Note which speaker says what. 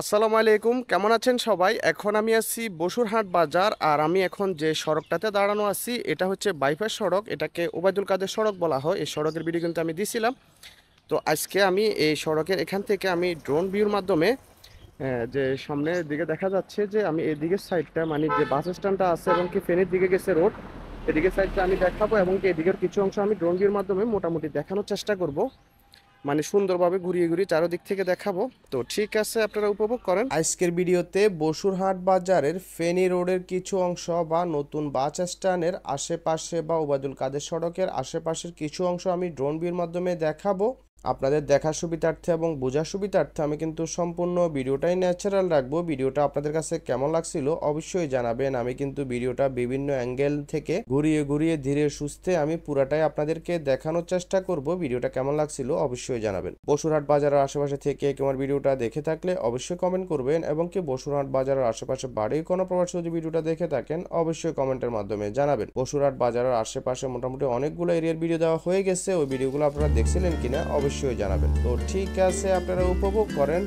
Speaker 1: আসসালামু আলাইকুম, কেমন আছেন সবাই? এখন আমি আছি বসুরহাট বাজার। আর আমি এখন যে সড়কটাতে দাঁড়ানো আছি এটা হচ্ছে বাইপাস সড়ক। এটাকে ওবায়দুল কাদের সড়ক বলা হয়। এই সড়কের ভিডিও কিন্তু আমি দিছিলাম। তো আজকে আমি এই সড়কের এখান থেকে আমি ড্রোন ভিউর মাধ্যমে যে সামনের দিকে দেখা যাচ্ছে যে আমি এদিকের সাইডটা মানে যে বাস স্ট্যান্ডটা আছে এবং কি ফেনীর দিকে গেছে রোড, এদিকের সাইডটা আমি দেখাবো এবং কি এদিকের কিছু অংশ আমি ড্রোন ভিউর মাধ্যমে মোটামুটি দেখানোর চেষ্টা করব। মানে সুন্দরভাবে ঘুরিয়ে ঘুরিয়ে চারদিক থেকে দেখাবো। তো ঠিক আছে, আপনারা উপভোগ করেন। আজকের ভিডিওতে বসুরহাট বাজারের ফেনী রোডের কিছু অংশ বা নতুন বাস স্ট্যান্ডের আশেপাশে বা ওবায়দুল কাদের সড়কের আশেপাশের কিছু অংশ আমি ড্রোন ভিউর মাধ্যমে দেখাবো। আপনাদের দেখার সুবিধার্থে এবং বোঝার সুবিধার্থে আমি কিন্তু সম্পূর্ণ ভিডিওটাই ন্যাচারাল রাখবো। ভিডিওটা আপনাদের কাছে কেমন লাগছিল অবশ্যই জানাবেন। আমি কিন্তু ভিডিওটা বিভিন্ন অ্যাঙ্গেল থেকে ঘুরিয়ে ঘুরিয়ে ধীরে সুস্থে আমি পুরাটাই আপনাদেরকে দেখানোর চেষ্টা করব। ভিডিওটা কেমন লাগছিল অবশ্যই জানাবেন। বসুরহাট বাজারের আশেপাশে থেকে কেউ আমার ভিডিওটা দেখে থাকলে অবশ্যই কমেন্ট করবেন, এবং কি বসুরহাট বাজারের আশেপাশে বাড়ির কোনো প্রবাসী যদি ভিডিওটা দেখে থাকেন অবশ্যই কমেন্টের মাধ্যমে জানাবেন। বসুরহাট বাজারের আশেপাশে মোটামুটি অনেকগুলো এরিয়ার ভিডিও দেওয়া হয়ে গেছে, ওই ভিডিওগুলো আপনারা দেখছিলেন কিনা অবশ্যই জানাবেন। তো ঠিক আছে, আপনারা উপভোগ করেন।